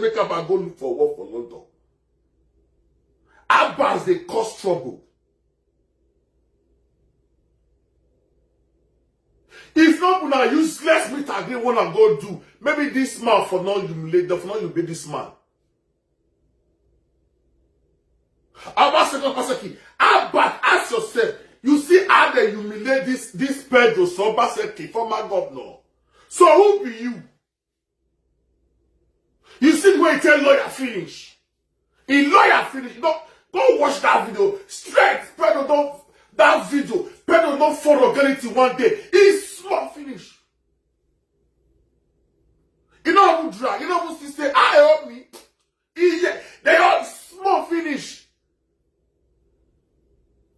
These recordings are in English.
make Abba go look for work for London. Abbas, they cause trouble. If not, now useless meet again what I'm going to do. Maybe this man for not humiliate, for not humiliate this man. Abba, ask yourself, you see how they humiliate this Pedro Obazee, former governor. So who be you? You see the way he tell lawyer finish. In lawyer finish, don't watch that video. Straight, Pedro don't, that video, Pedro don't follow reality one day. He's small finish. You know who drag, you know who say, I help me. They all small finish.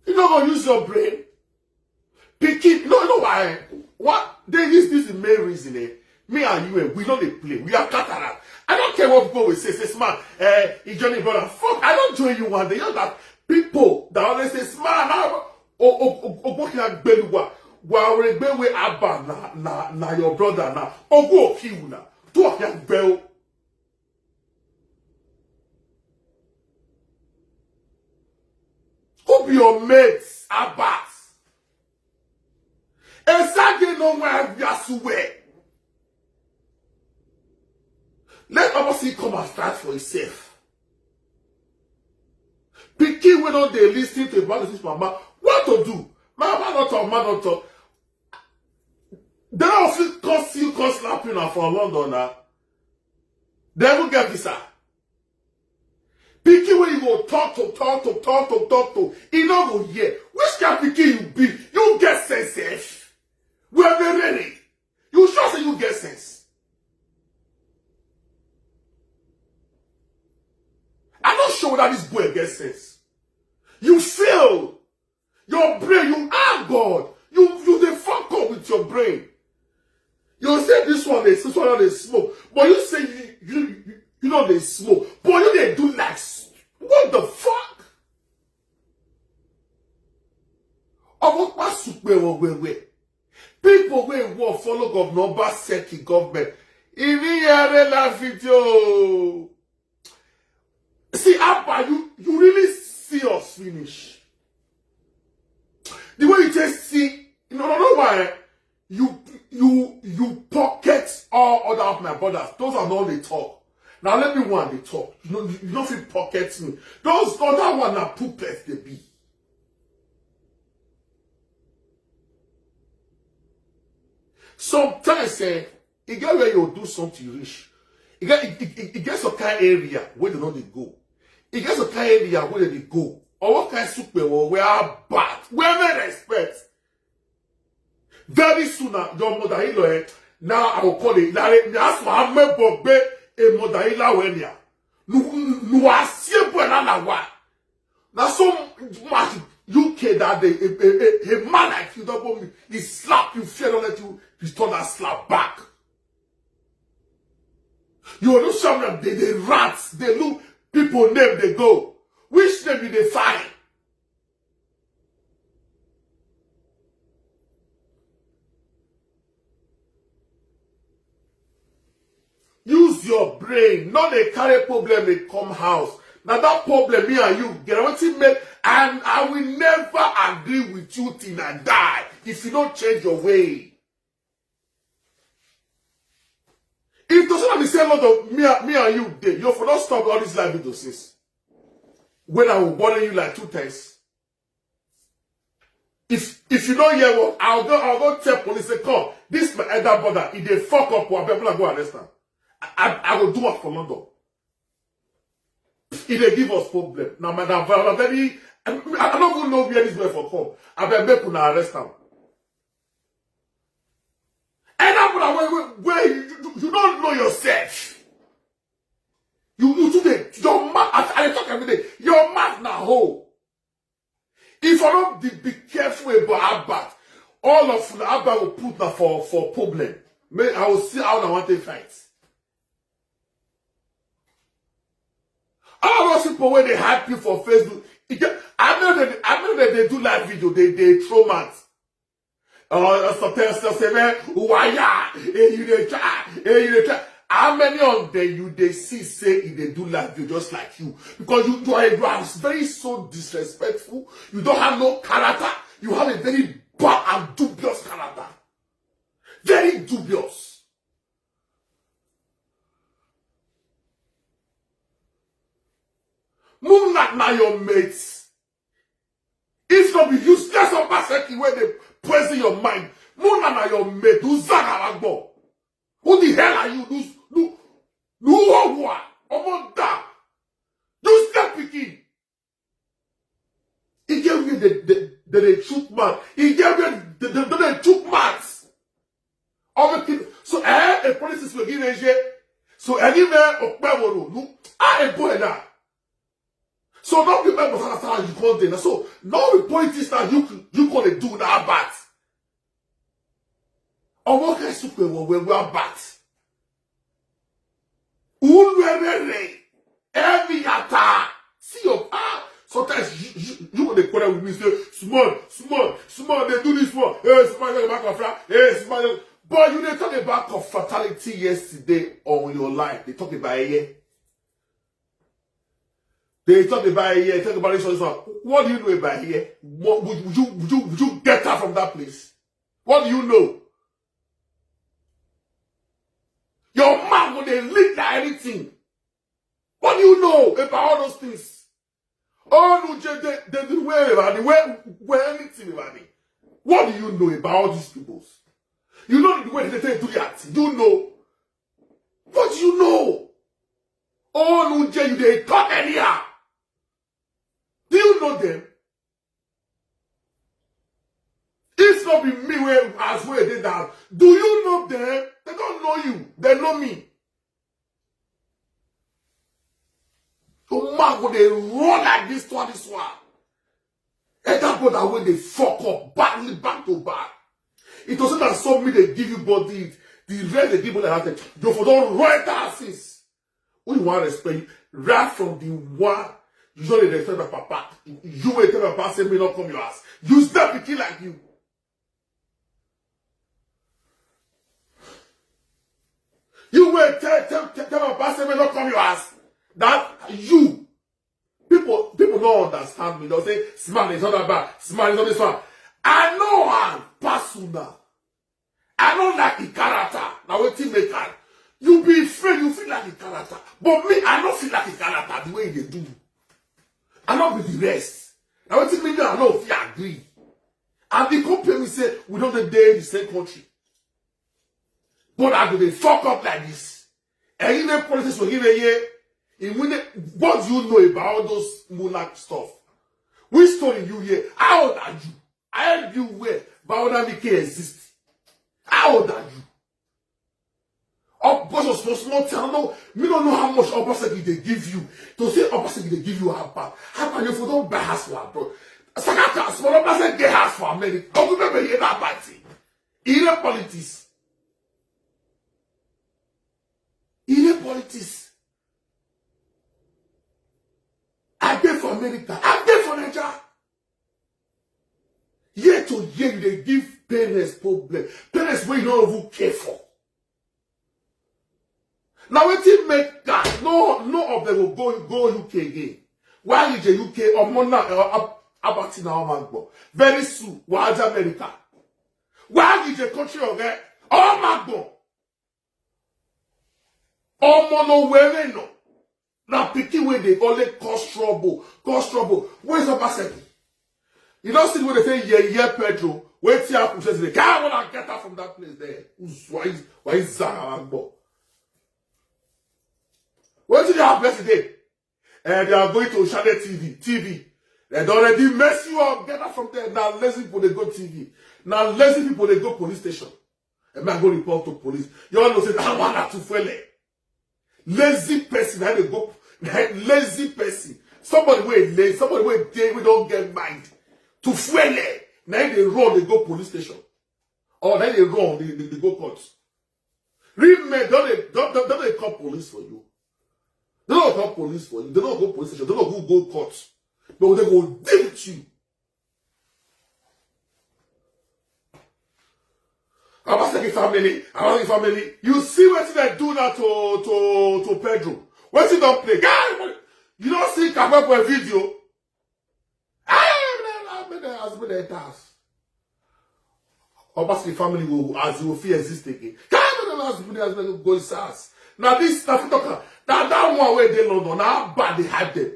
You don't gonna use your brain. Picking, no, you know why? What? This is the main reason, eh? Me and you, we don't play. We are cataract. I don't care what people will say. Say, man, it's Johnny brother. Fuck, I don't join you one day. You know that people that always say, man, we Abba na your brother na. Ogo kill na. Talk yang bell. Who be your mates, Abbas? Exactly no where we are suwe. Let Obazee come and start for himself. Pikin when don't they listen to about this mama, what to do? Mama not talk. They don't feel slap you now for London now. They will get visa. Pikin when you go talk to, he not go hear. Which kind of pikin you be? You get sense, eh? We are very ready. You sure say you get sense? I'm not sure that this boy gets sense. You fail. Your brain, you are God. You dey fuck up with your brain. You say this one is smoke. But you say you know they smoke. But you they do like what the fuck? People will follow Governor Obazee government. If you hear that video, see, Abba, you really see us finish. The way you just see, you know why? You pocket all other of my brothers. Those are not they talk. Now let me one they talk. You don't feel pockets me. Those other one are puppets they be. Sometimes you get where you do something rich. It gets some kind of area where they know they go. It gets some kind of area where they go. Or what kind of super or where are bad. Where they respect. Very soon your mother now I will call it. That's why I'm a mother when ya. No asie buena na wa. Now so much UK that a man like you don't me, he slap you, fear don't let you return that slap back. You will not show them they rats, they look people name they go. Which name they find? Use your brain. Not they carry problem they come house. Now that problem me and you get what it make, and I will never agree with you till I die if you don't change your way. If doesn't be say a lot of me and you day, you for not stop all these live videos when I will bother you like 2 times. If you don't hear what I'll go tell police say come, this my elder brother, if they fuck up what people go arrest him. I will do what for London. If they give us problem. Now, madam, I don't even know where this boy for come. I bet make una arrest him. And I'm where you don't know yourself. You today, your mouth, I talk every day, your mouth now hole. If I don't be careful about Abba, all of the Abba will put that for problem. I will see how I want to fight. All those people when they hype you for Facebook, I know that they do live video, they throw mats. How many of them they see say if they do like you just like you? Because you are very so disrespectful. You don't have no character. You have a very bad and dubious character. Very dubious. Moonlight now your mates. If not be useless or basically where they poison your mind. Moonlight now your mate. Who the hell are you? Who are? You step picking. He gave me the shoot man. He gave me the shoot mats. So a police will give a so anywhere of Bavoro. A boy now. So not remember how you contain. So no the politics that you gonna do that bad. Or what kind of super we are bad. Every attack. See your sometimes you want to quarrel with me, say, small, they do this one. Small, back of small. But you didn't talk about of fatality yesterday on your life. They talk about a year. They talk about a year, talk about this one. What do you know about here? What would you get her from that place? What do you know? Your mouth when they leak like anything. What do you know about all those things? Oh no, they do where anything about it. What do you know about all these people? You know the way they do that. You know. What do you know? Oh no, you they talk anyhow. Do you know them? It's not be me where as well they that. Do you know them? They don't know you. They know me. So man, when they run like this to this one, and that boy that when they fuck up badly back to back. It wasn't that some me they give you body, the rest they give you that have you for don't write asses. Who you want to respect? Right from the one you don't respect my papa. You will tell my papa say me not come your ass. You step picking like you. You will tell my papa say me not come your ass. That you people don't understand me. They'll say smart is not that bad. Smart is not this one. I know I'm personal. I don't like the character. Now what you make her? You be afraid, you feel like the character. But me, I don't feel like the character the way they do. I don't be the rest. Now what you mean? I know if you agree. And the company say we don't day in the same country. But I do they fuck up like this. And even politics will give a year. What do you know about all those Mulak stuff? Which story you hear? How old are you? I help you where Baodamike exists. How old are you? Because of small town, no, me don't know how much Obazee they give you. To say Obazee they give you a bag. How can you for don't buy house for bro? Sakata, small Obazee get house for America. How do you hear that bad thing? Ile politics. Ile politics. I pay for America. I pay for Nigeria. Year to year, they give parents problem. Parents where you don't even care for. Now, when you make that, no of them will go UK again. Why is the UK or Mona or Abati now, Magbo? Very soon, why is America? Why is the country of that? Oh, Magbo. Oh, Mono, where no. Now, picking where they only cause trouble. Where's Obazee? You don't see when they say, yeah, Pedro. Wait till I says, I want to get her from that place there. Why is Zagabagbo? What did you have yesterday? And they are going to Channel TV. They already mess you up. Get her from there. Now, lazy people, they go TV. Now, lazy people, they go police station. And man, go report to police. You all know, say, I want to feel it. Lazy person, how they go. Lazy person. Somebody wait lazy. Somebody wait day, we don't get mind. To fuel it. Now they run, they go police station. Or then they run, they go court. Remember, don't they call police for you? They don't call police for you. They don't go police station. They don't go court. But they go deal with you. Obazee family. You see what they do now to Pedro. What you don't play? Guy, you don't see come up a video. Obazee family will, as you will feel exist again. Go SARS. Now this stuff talker. Now that one where they London. Now bad they hype them.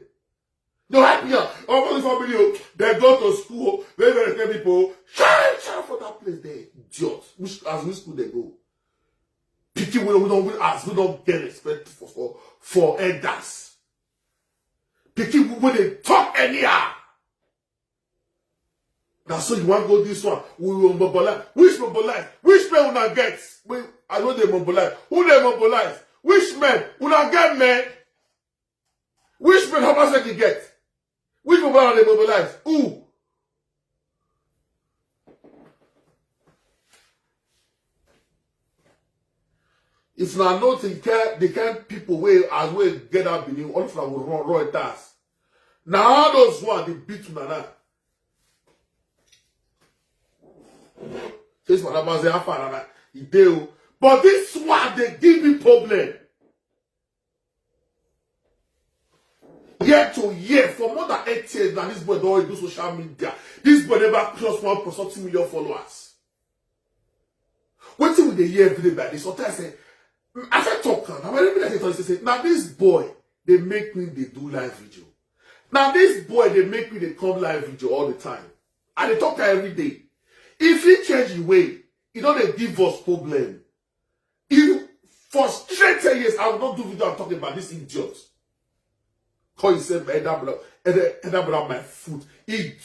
They hype me up. Obazee family, they go to school. Very people. Shout for that place there. Idiot. Which school they go? People we don't get respect for elders. People when they talk anyhow. Now so you want to go this one? We will mobilize. Which mobilize? Which men will not get? I know they mobilize. Who they mobilize? Which men will not get men? Which men Obazee get? Which mobilize they mobilize? Who? If not nothing, they can't people way as well get up in you. All of them will run task. Now all those one they beat Nana. This one Obazee he do. But this one they give me problem. Year to year for more than 8 years now. This boy don't do social media. This boy never crossed 1.2 million followers. What do they hear every day by this? Sometimes I say. As I talk, now this boy, they make me they do live video. Now this boy, they make me they come live video all the time. And they talk every day. If he change the way, he don't they give us problem. If for straight 10 years, I will not do video and talking about this idiot. Call himself Edabra my foot. Idiot.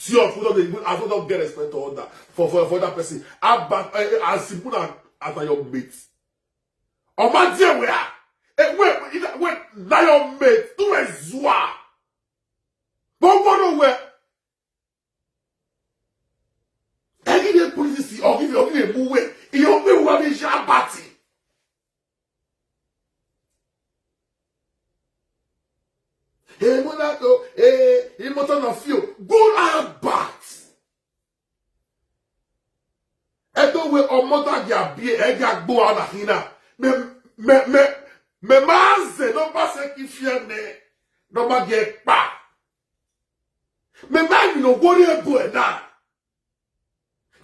I don't get respect to all that. For that person. As simple as your mates. Obazee where now your mate do a zwa. But what where? I give you police or give you a move. You will have a jam party. Hey, Monaco, hey, motor of you. Go and bat. And don't wait on motor ya be a gag bo on a hina. Me manze no passe qui fienne no ma get pa. Me man you no worry about that.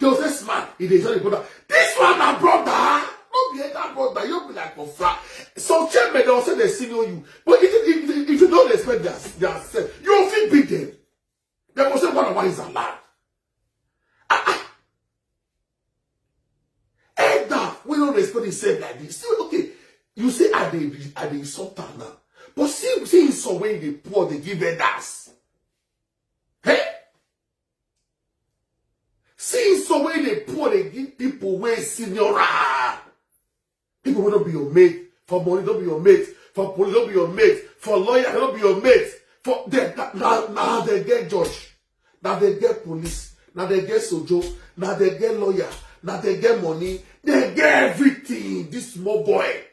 You say smart, it is only brother. This one a brother. No be that brother, you be like a frat. Some chairman they also they senior you. But if you don't respect yourself, you will feel beat them. They will say one is a man. And that we don't respect himself like this. Okay. You say are they insult now. But see some way they poor, they give others. Hey? See some way they poor, they give people way senior. People will not be your mate. For money, don't be your mate. For police, don't be your mate. For lawyer, don't be your mate. For now they get judge. Now they get police. Now they get sojo. Now they get lawyer. Now they get money. They get everything. This small boy.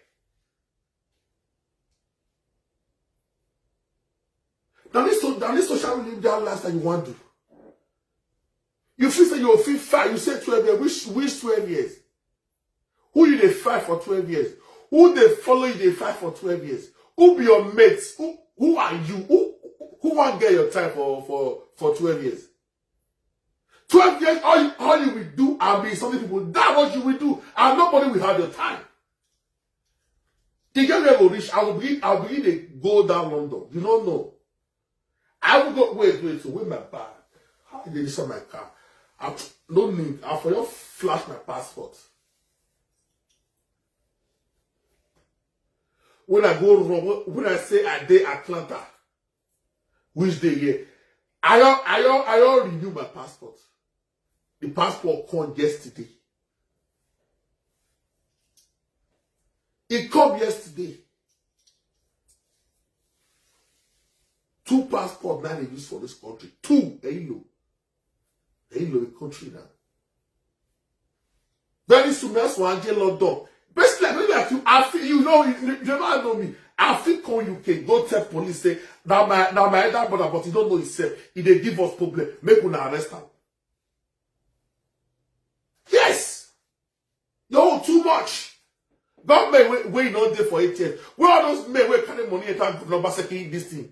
Now this social media lifestyle you want to do. You feel say you feel 5, you say 12 years. Which 12 years? Who you they fight for 12 years? Who they follow you they fight for 12 years? Who be your mates? Who are you? Who want get your time for 12 years? 12 years, all you will do and be something people, that's what you will do. And nobody will have your time. The girl will reach, I'll begin to go down London. You don't know. I will go, wait, so with my bag. How did they sell my car? No need. I'll for you flash my passport. When I go wrong, when I say I day Atlanta, which day here, I don't renew my passport. The passport come yesterday. It come yesterday. 2 passports now they use for this country. 2, the country now. Very soon, that's one get London. Basically, like you, I feel you don't know me. I feel come UK, go tell police say now my elder brother, but he don't know himself. He they give us problem, make una arrest him. Yes, you much. Government wait not there for 8 years. Where are those men where carry money enter number second this thing?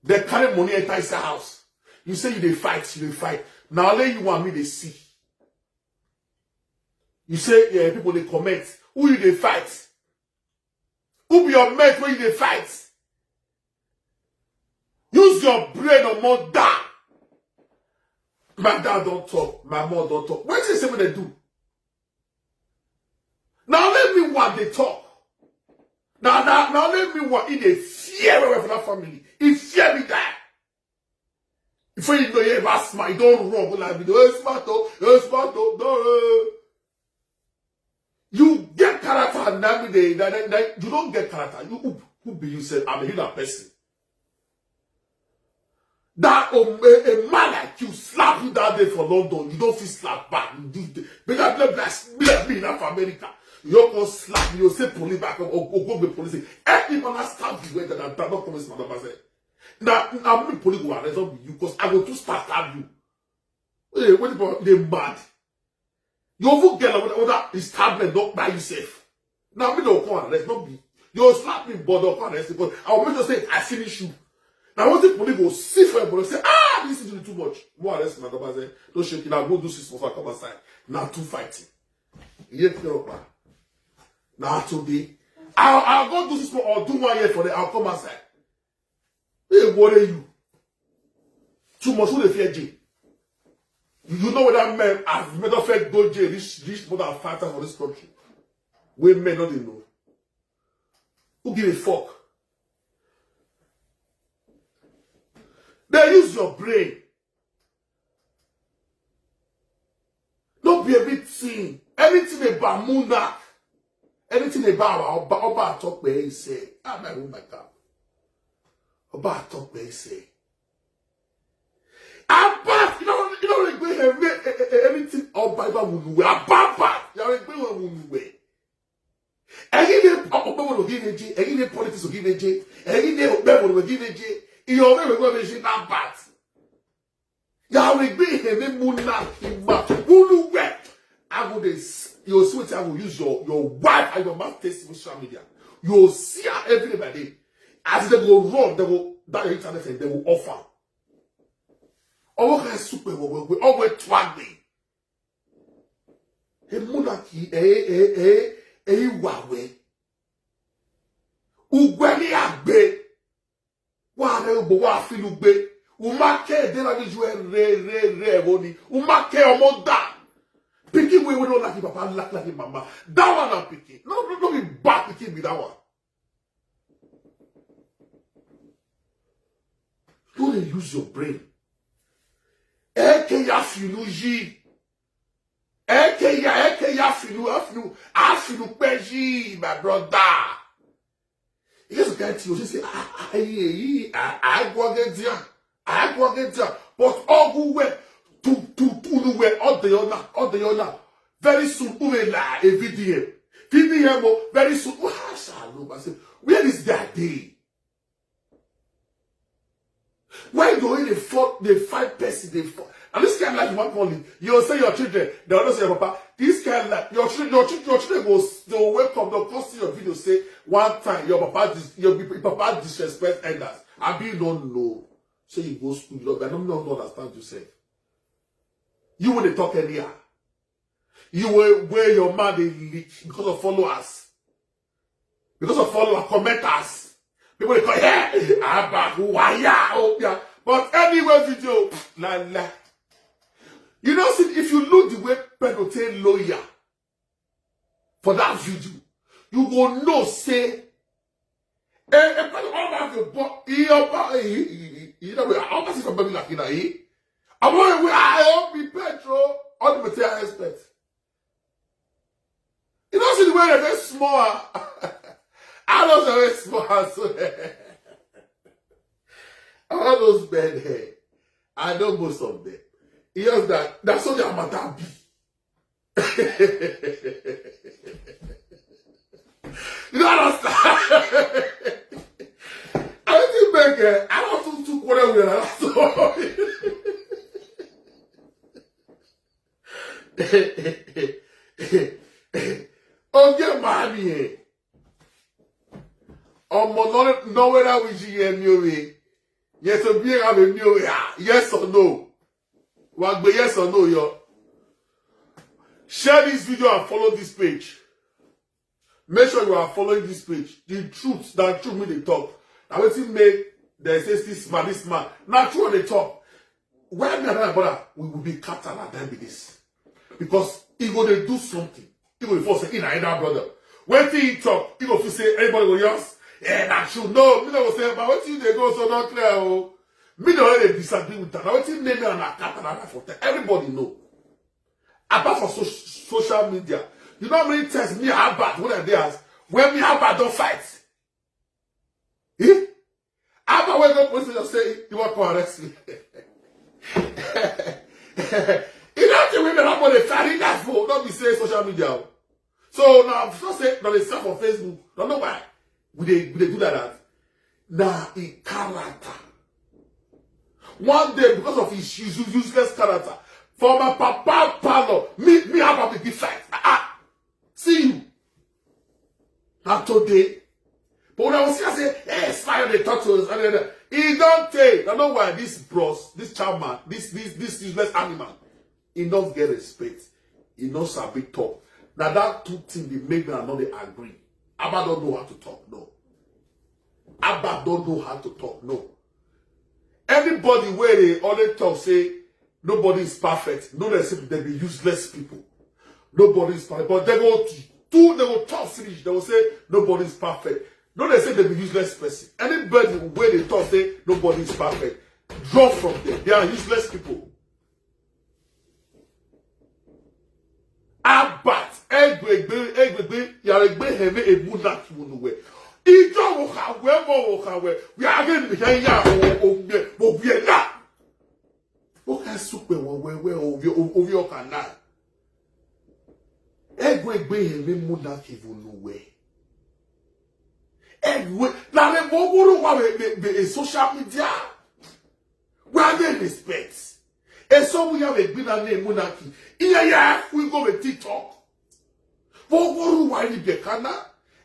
They carry money enter his house. You say you fight. Now let you want me they see. You say yeah, people they comment. Who you they fight? Who be your mate when you they fight? Use your brain or more down. My dad don't talk. My mom don't talk. What is it they do? Now let me what they talk. Now let me what in the fear away from that family. If fear me die. If you know you ever smart, you don't run like me. Smart though. You get character and you don't get character. You who be you say I'm a healer person. That a man like you slap you that day for London, you don't feel slap back. Because let me in America. You don't go slap you say police back or go be police. Any man stab you where that not promise my number say. Now I'm police go arrest you because I go to start stab you. Hey, what about they mad? You over get over that is tablet not by yourself. Now me don't come arrest, not be. You slap me but don't come arrest because I will make you say I finish you. Now once the police go see for you say this is too much. More arrest my number say don't shake it now go do 6 months come aside. Now two fighting. Yet no man. Now today I'll go do 6 months or do 1 year for the I'll come outside. Hey, worry you. Too much who they fear J. You know what that man has made of fact go J reach more than 5 times for this country. We men not they know. Who give a fuck? They use your brain. Don't be everything. Anything about Muna. Anything about Oba talk where he say. I'm my room, my God. Oba talk where he say. About, you know, like anything Oba will do. About, you know, like will do. Any Oba will give a J. Any politics will give a J. Any Oba will give a J. Your way will go to that bad. Yahweh be him Muna Imba. Who wet? I will you'll see what I will use your wife and your man test social media. You'll see her every day by day. As they go run, they will that internet and they will offer. Oh, okay, super we always twag me. Hey Munaki, Wawe. Ugweli agbe. Wa re bo wa fi lugbe. Umake de la visuel re boni. Umake omoda. Picking we don't like papa, like mama. That one I'm picking. No, be back picking with that one. Don't use your brain. Eke ya filu ji. Eke ya filu peji, my brother. You just get you say, I go get there. But all who went to where all the honor. Very soon, we will a video. Very soon. Where is that day? Why do they fight person? They fight. And this kind of like one calling. You'll say your children, they will not say your papa. This kind of like your children will wake up, they'll post your video, say one time your papa disrespect elders. I be don't know. Say you go school, but I don't understand you say. You will talk anyhow. You will wear your man they leak because of followers. Because of followers, commenters. People they call, yeah, but anyway, video, la. You know, see, if you look the way Pedro tell lawyer for that video, you will know, say, I hope be Pedro, all the material expert. You know, see the way they're very small. I know they're very small, so all those bad hair. I know most of them. It's just that's all their matter be. You don't understand? I don't think I don't do whatever we are. hear me here. No whether we hear me. Yes, or be have a new yes or no. What be yes or no, yo. Share this video and follow this page. Make sure you are following this page. The truth, that truth me the talk. Now what make they say this man. Now true on the top. When me and my brother, we will be captain at them with this. Because he gonna do something. He will force in either brother. When he talk, he go say everybody will yes. Yeah, that's true. No, me no say, but what you they go so not clear. Oh, me no already disagree with that. Now what you name me on a captain for that. Everybody know. Apart from social media, you know how many times me have bad when me have bad don't fight. Eh? After when the police just say you want to arrest me. You know the women that want to carry that for don't be saying social media. So now I'm just saying that they sell for Facebook. Don't know why. Would they do that? Now in character. One day because of his useless character. For my papa palo, me have a big fight. See you. Not today. But when I was here, I say, yes, fire the talk to us. He don't take. I know why this bros, this child man, this useless animal, he don't get respect. He knows a big talk. Now that two things they make me and not they agree. Abba don't know how to talk, no. Abba don't know how to talk, no. Anybody where they always talk say nobody is perfect. No, they be useless people. Nobody is perfect. But they will talk finish. They will say nobody is perfect. No, they say they be useless person. Anybody where they talk say nobody is perfect. Drop from them. They are useless people. Abat, egbe, yaregbe heme ebuna kimunuwe. Ijo wokawe, we are going to be ya obiena. What super where over your canal? Egbe heme muna kimunuwe. Egbe, now the woguru be social media. We are getting respect. And so we have a bit of name monarchy. Yeah, we go with TikTok. For what why you be kana?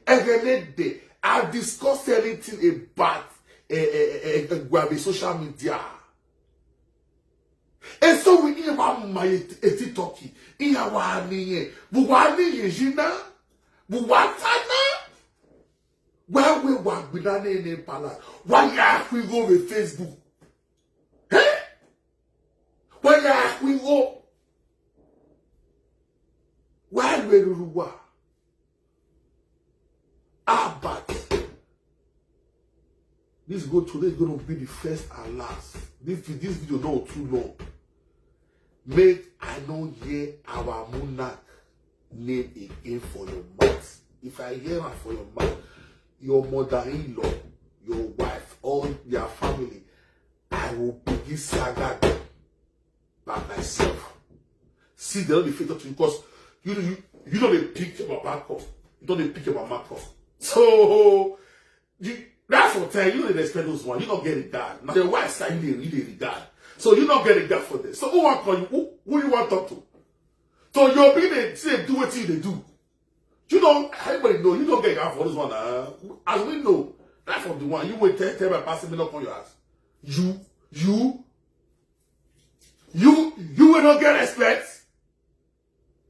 Every day I discuss anything about social media. And so we hear about my TikTok. Iya wani buwani jina buwatana. Where we work with that name palace. Why we go with Facebook? Where we go? Why we do but this today is going to be the first and last. This video not too long. Make I don't hear our monarch name again for your mouth. If I hear her for your mouth, your mother-in-law, your wife, or your family, I will begin saga by myself. See, they don't fit up to you because you don't they pick your back off. You don't they pick your mark off. So that's what time you don't expect those ones. You don't get it done. Now the wife side they really regard. So you don't get it done for this. So who want call you? Who you want to talk to? So you're being they say do what they do. You don't everybody know you don't get it for this one. As we know, that's from the one you will tell my passing me up on your ass. You will not get respect.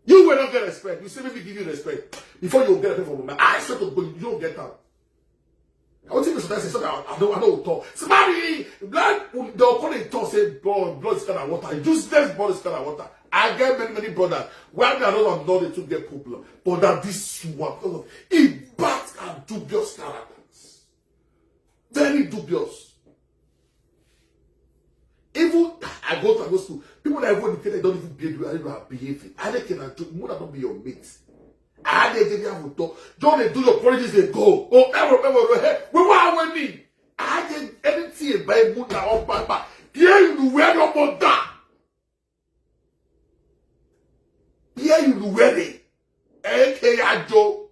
You will not get respect. You say maybe give you respect before you get respect from me. I swear to God, you don't get that. I want you to say something. I don't talk. Somebody, blood, they'll call it talk. Say blood is kind of water. Useless blood is kind of water. I get many brothers. Where I don't know they to get problem, but that this one because of it bad and dubious characters, very dubious. Even I go to school, people that even educated don't even behave the way I don't behave. I cannot do more than not be your mates. I didn't have to talk. Don't they do your politics, they go. Oh, ever, we want me. I didn't anything by Muna or Papa. Here you wear your mother. Here you wear it. A.K.A. Joe.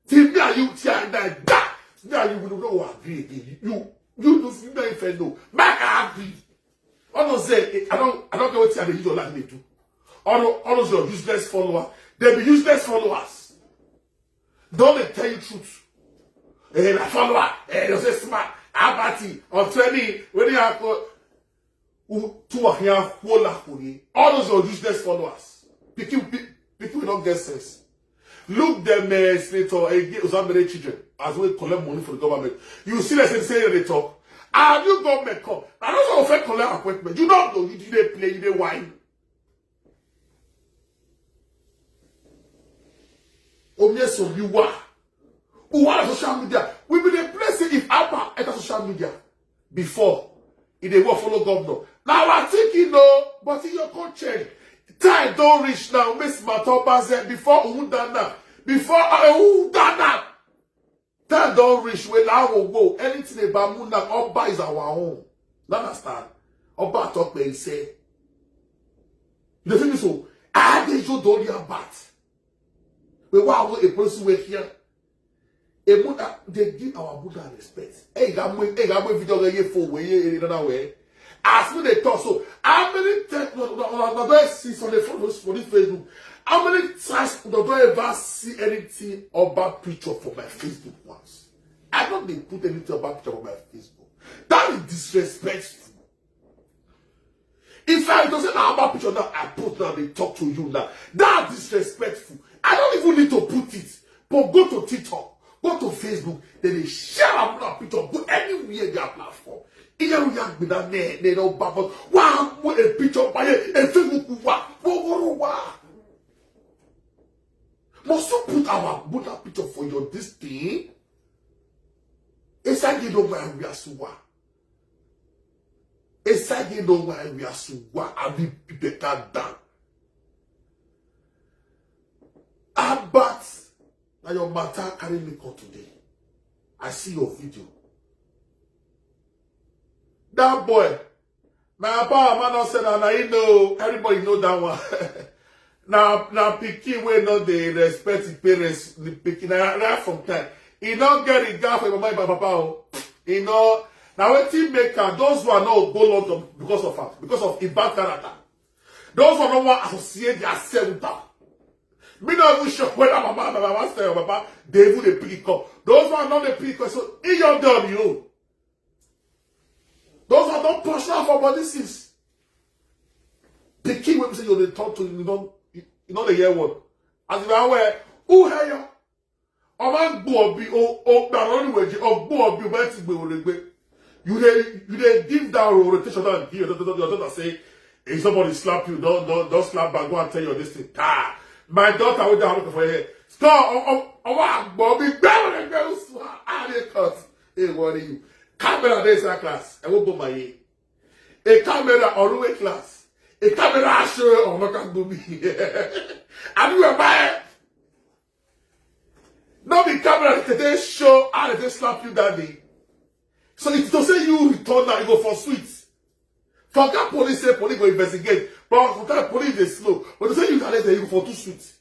See me and you tear that. Now you will not agree. You do female if I know. Make happy. I don't say I don't care what you do like me do. All those your useless followers, they be useless followers. Don't they tell you truth? My follower, you say smart, Obazee, on training, when you have all those are useless followers. People don't get sense. Look them, senator, some many children, as we collect money from the government. You see, they say they talk. Have you government come? I don't know if I collect appointment. You don't know. You didn't play, you didn't whine. Yes, so you are. Who are social media? We be the place if Abba enter social media before if they will follow governor. Now I think you know, but in your country, time don't reach now. Miss Obazee before Udana, before Udana. Time don't reach where now will go. Anything about Muna, Oba is our own. You understand? Oba talk where he say. You think so? I did you don't hear about. But why a person were here? They give our Buddha respect. Hey, I'm video here for way another way. As when they talk, so how many times no see on the photos for this Facebook? How many times do I ever see anything about picture for my Facebook once? I don't they put anything about picture on my Facebook. That is disrespectful. In fact, it doesn't know about picture now. I put now they talk to you now. That's disrespectful. I don't even need to put it. But go to TikTok, go to Facebook, then they share a picture, go anywhere their platform. They don't babble. Wow, what a picture by a Facebook. Wow. Must you put our Buddha picture for your this thing? Esa you know why we are suwa. Esa you know why we are suwa. I will be better than. But now your matter carry me call today. I see your video. That boy, my papa man said and I know everybody know that one. now pikin wey no dey respect the parents, the pikin right from time. He not get it gap for mama and papa. Oh. He know now wetin make am those who are not go long because of her, because of his bad character. Those who don't want to associate themselves with her. Me not even sure whether mama say papa they even dey pick up. Those who are not the pick up, so in your done you. Those are not personal for policies. The key when we say you talk to you know the year one. As if I were who hear you? O man go be o na run way o go be where to be you dey give that rotation and give your daughter say if somebody slap you don't slap back go and tell you this thing. My daughter with that looking for here. Stop o wa be gbẹ gbẹ so I dey cut. Hey worry you. Camera there is a class. I won't go my ear. A camera or way class. A camera show or not can do me. And you buy it. Not the camera that they show and they slap you that day. So it to say you return now, you go for sweets. Forget police say police go investigate. But forget police they slow. But to say you can you go for 2 sweets.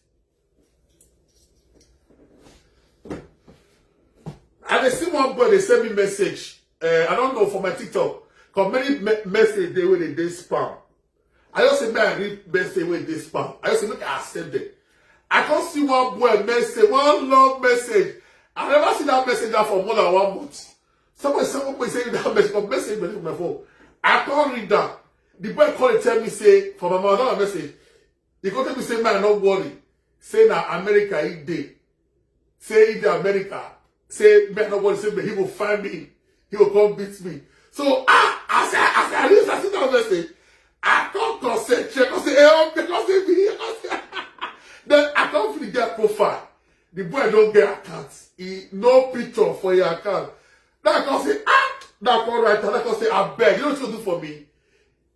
And they see one boy, they send me message. I don't know for my TikTok. Because many messages they when they spam. I just say, man, I read message when they spam. I just say, look, I accept it. I can't see one boy message, one long message. I never see that message that for more than 1 month. Someone saying that message, but message on my phone. I can't read that. The boy called and tell me, say, for my mother message. He called tell me, say, man, don't worry. Say, now America, he did. Say, in America. Say, man, don't worry. Say, but he will find me. He will come beat me. So, I see that message. I can't concentrate. I say, because then I can't really get profile. The boy don't get account. He no picture for your account. Then I can say, that all right. And I can say, I beg. You know what you do for me?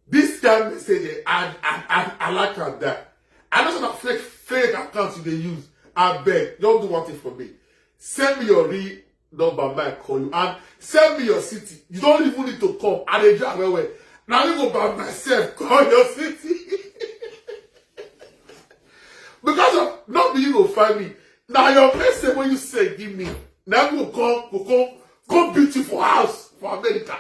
This kind of message, I like that. I don't know fake accounts you they use. I beg. Don't do one thing for me. Send me your real number, man, call you. And send me your city. You don't even need to come. And they drive away. Now you go by myself, call your city. Because of not being able to find me. Now your message when you say give me. Now you come beautiful house for America.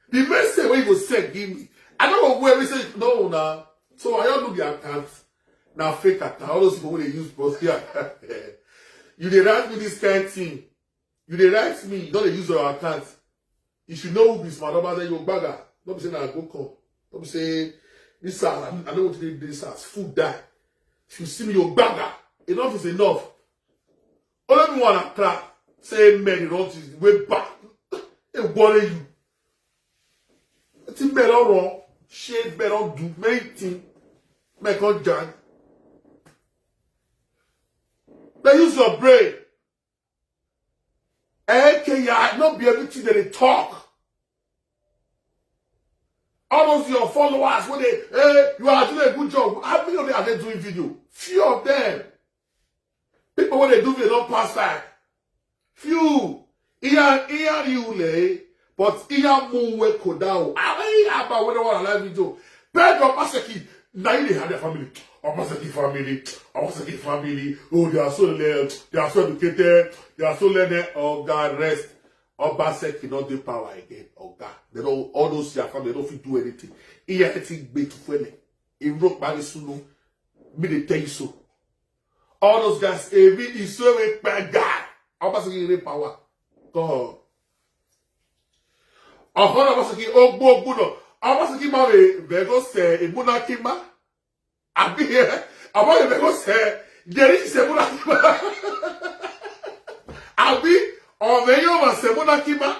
The message when you go say give me. I don't know where we say no now. So I don't know the account. Now fake account. All those people when they use both here. You dey write me this kind thing. You dey write me, you don't use your account. You should know who be smart Obazee your bagger. Don't be saying I go come. Don't be say this house, I know what to do this house. Food die. If you see me your bagger, enough is enough. Only me wanna crack. Say men, you don't use the way back. It worry you. It's better wrong. Shade better do many things. Make on judge. They use your brain. Okay, yeah, not be everything that they talk. All those your followers, when they, hey, you are doing a good job. How many of them are they doing video? Few of them. People, when they do video, don't pass that. Few. Iya you lay, but iya muwe kodao. Awe aba when they want to live video. Pedro Obaseki, now they have their family. Obaseki family. Oh, they are so learned, they are so educated, they are so learned. Oh God, rest. Obaseki not do power again. Oh God, they don't all those their family, they don't fit do anything. Iya anything big to feel it. It broke by the sunu. Me they tell you so. All those guys, every is so bad guy. Obaseki get power. God. Obaseki ogbo. Obaseki ma be say ebuna kima. Abi here. About be say there is ebuna kima. Abi on the yo ma sebuna kima.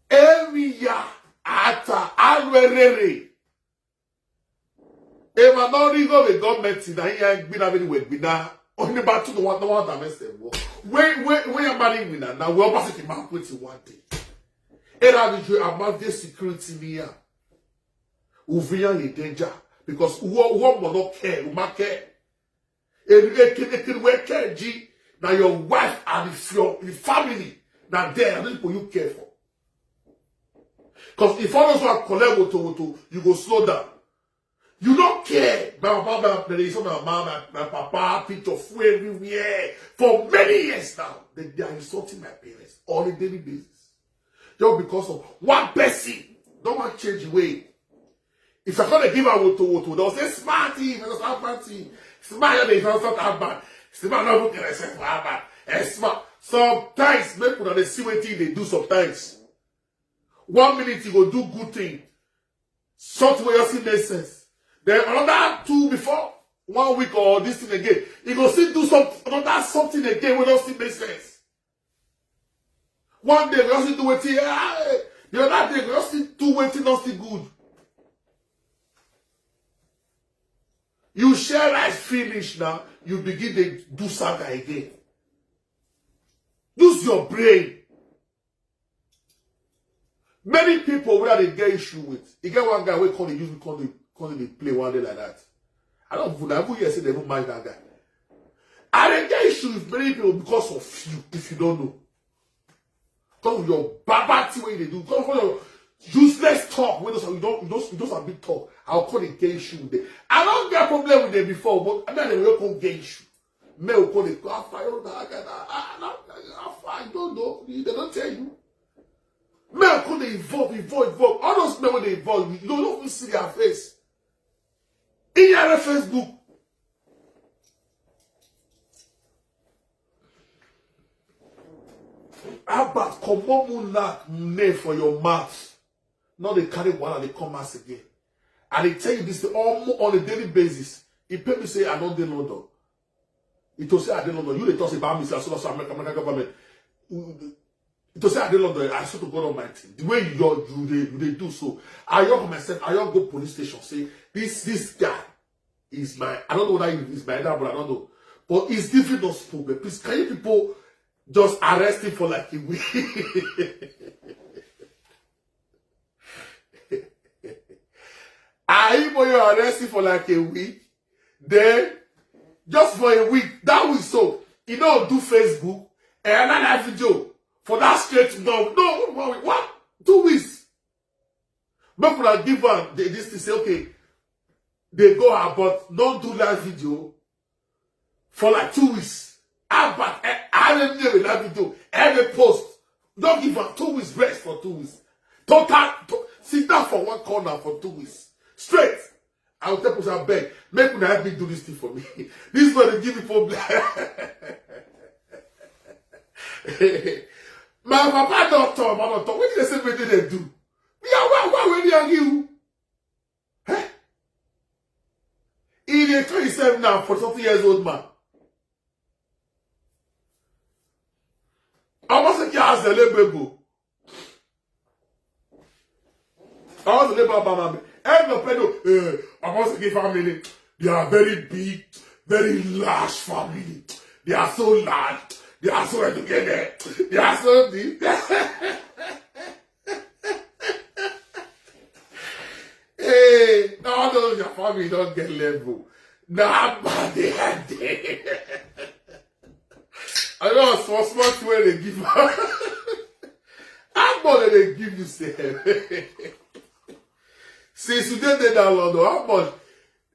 Every year ata alwerere. If I don't really go with government, now here be na very well be na only about to the one that makes them work. When you're marrying me now we're basically man put in one day. And I will about this security here. Uvia in danger because who will not care, who might care. It can work care G. Now your wife and the family now there and people you care for. Because if others are collect you go slow down. You don't care. My mama, my papa, picture of everywhere. For many years now, they are insulting my parents on a daily basis. Just because of one person. Don't want to change the way. If you're going to give a woto, they'll say, smarty, it's not smarty. Smart, it's not bad. Smart, not looking at yourself, bad. And smart. Sometimes, people they see what they do sometimes. 1 minute, you go do good thing. Something where you see makes sense. Then another 2 before 1 week or this thing again. You go still do another something again when you still make sense. One day we also do it here. The other day we also do it not still good. You share rice finish now, you begin to do saga again. Use your brain. Many people where they get issue with. You get one guy who call they play one day like that. I don't know who here say they don't mind that guy. And they get issue with many people because of you, if you don't know. Because of your babati way they do, because of your useless talk, when you don't have big talk. I'll call it get issue with them. I don't get a problem with them before, but I mean they will come get issue. Me will call it I don't know. They don't tell you. Men could they evolve. All those men when they evolve, you don't even see their face. In your Facebook. How about come on name for your mouth? Now they carry one and they come out again. And they tell you this almost on a daily basis. If people say I don't do London. It will say I don't London. You they talk about me, say I saw American government. To say I did London, I saw to God Almighty. The way you do so. I young myself, I young go police station, say, this guy is my, I don't know whether he's my dad, but I don't know. But he's giving us problem. Please, can you people just arrest him for like a week? Are you going to arrest him for like a week? Then, just for a week, that will so. You don't do Facebook, and another video. For that straight no, what? 2 weeks. But when I give her this to say, okay, they go out, but don't do that video for like 2 weeks. But I don't do that video. Every post. Don't give her 2 weeks rest for 2 weeks. Total, sit down for one corner for 2 weeks. Straight. I will tell people, beg, make una help me do this thing for me. This is what they give me problem. My papa don't talk, my don't talk. What did they say what did they do? Why will they argue? Huh? He dey call himself now for 40 years old man. Obazee has the label. I was the label about Obazee family. They are very big, very large family. They are so large. They are so educated. They are so deep. Hey, all those your family don't get level. Nah, but they had there. I know small thing where they give. How much they give you, say? Since you did that London, how much?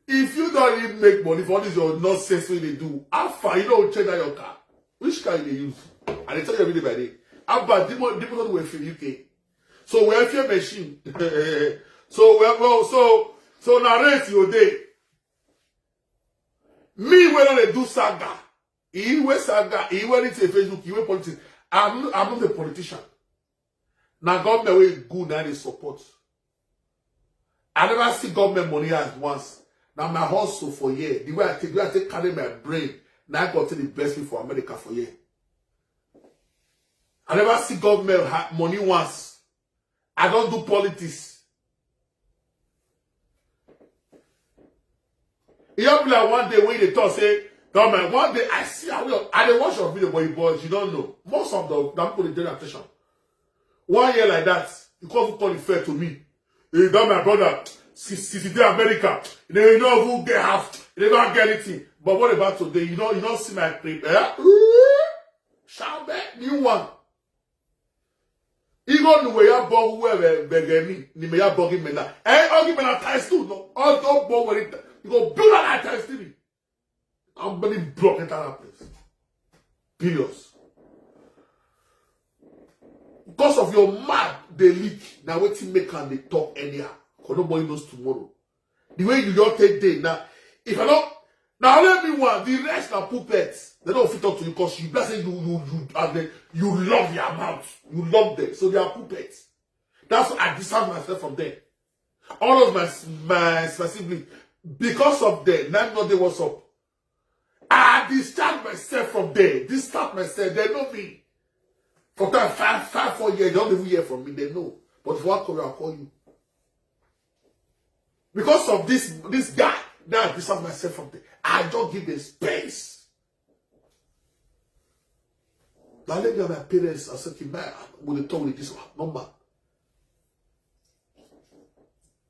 If you don't even make money for this your nonsense way they do, how far you don't change out your car? Which car you they use? And they tell you every day by day. How about people don't for UK? So we have your machine. So narrate your day. Me when they do saga, he wear saga, he wear it to Facebook, he wear politics. I'm not a politician. Now government way good now they support. I never see government money as once. Now my hustle for year. The way I take carry my brain. Now I got to the best me for America for year. I never see government money once. I don't do politics. It don't be like one day when they talk say, government, one day I see I dey watch your video, but you don't know. Most of the people they pay attention. 1 year like that, you can't call it fair to me. You got my brother, since America, you know who get half, they don't get anything. But what about today? You don't see my clip, eh? Shout back, new one. Even the way you bug whoever beg me, ni me ya bugging me now. Eh, I'll give me that times too, no. All don't bug when it, you go build that times to me. I'm really blocking that place. Billions. Because of your mad, they leak. Now wait till make and they talk anyhow. Because nobody knows tomorrow. The way you don't take day now. If I don't, now let me one. The rest are puppets. They don't fit up to you because you blessing you love their mouth. You love them. So they are puppets. That's why I distance myself from them. All of my specifically because of them. Now know they what's up. I distance myself from them. Distance myself. They know me. For that 4 years, they don't even hear from me. They know. But if I call you, I'll call you. Because of this guy, now I distance myself from them. I don't give them space. Now let me and my parents are saying, man, when they talk with this number.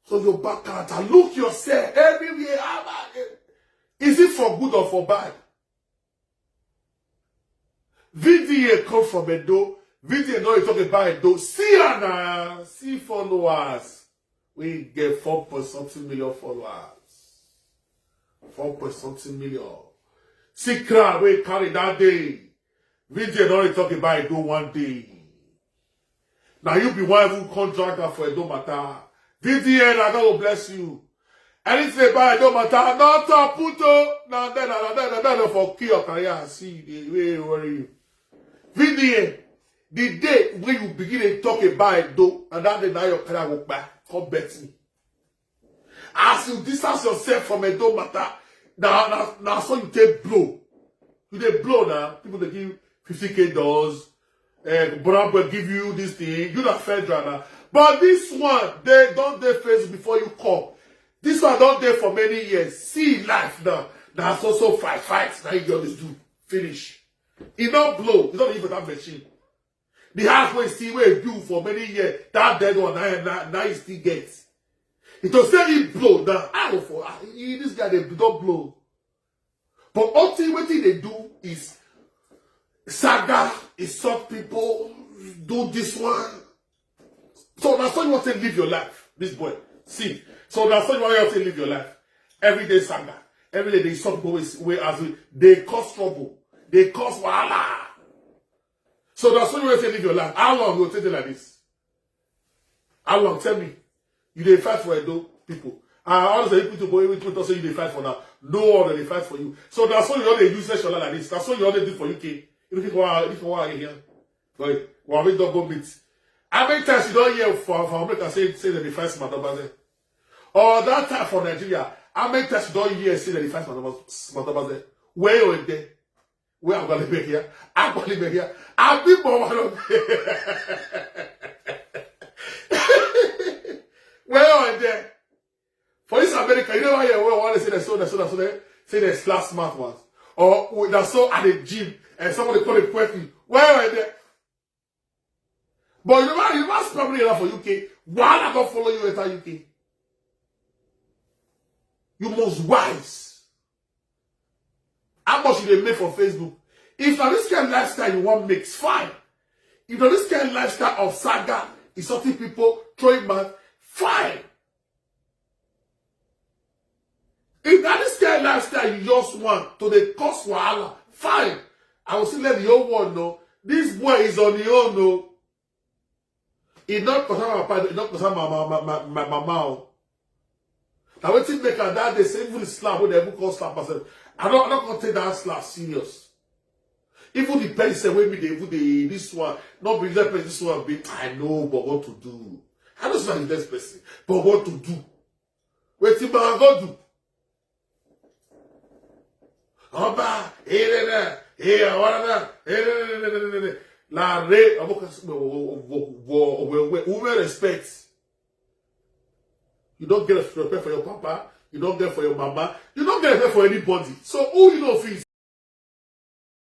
So your back character, look yourself everywhere. Is it for good or for bad? VDA come from Edo. VDA know you talk about Edo. See Anna, see followers. We get 4 point something million followers. 4 point something million. See crowd we carry that day. VDA know you talk about Edo one day. Now you be one who contractor for Edo matter. VDA, now God will bless you. Anything about Edo matter, not to puto. Now then for kill your career and see the way worry you. VDA, the day when you begin to talk about Edo, and that day now your career will back, come bet me. As you distance yourself from Edo matter, now so you take blow. You take blow now, people they give $50,000, Brown will give you this thing, you not federal now. But this one, they don't they face before you come. This one don't there for many years. See life now. Now so fight. Now you always do. Finish. It don't blow. You don't even that machine. The house where you see where you do for many years. That dead one now you still get. It will say it blow. Now I don't for this guy they don't blow. But ultimately what they do is saga, insult people, do this one. So that's how you want to live your life. This boy. See. So that's how you want to live your life. Every day saga. Every day they insult people they cause trouble. They cause wahala. So that's what you want to live your life. How long will you take it like this? How long? Tell me. You dey fight for Edo people. All the people say you they fight for now. No one they fight for you. So that's why you all they use that like this. That's what you all they do for UK. You look at what I hear. Like, well, we don't go meet. How many times you don't hear from America say that they fight smart Obazee? Or that time for Nigeria, how many times you don't hear say that they fight smart Obazee? Where you in there? Where I'm gonna be here? I'm gonna be here. I'll be more one of where are there? For this America, you know why you want to say that say the slash smart ones. Or that's so at the gym and somebody call it quirky. Where are there? But you must probably enough for UK. Why not go follow you enter UK? You must wise. How much you make for Facebook? If now this kind of lifestyle you want mix, fine. If now this kind of lifestyle of saga is something people throwing mad, fine. If now this kind of lifestyle you just want to the cost wahala, fine. I will still let the whole world know this boy is on the own. No, it not concern my papa, it not concern my mama. Now what make her that they say even slap when they ever call slap myself. I'm not gonna take that slap serious. Even the person when me they this one, not bring that person this one be I know but what to do. I don't say the next person, but what to do. Wait till man go do. Oba, la re, women respect. You don't get respect for your papa, you don't get for your mama, you don't get respect for anybody. So who you know fees?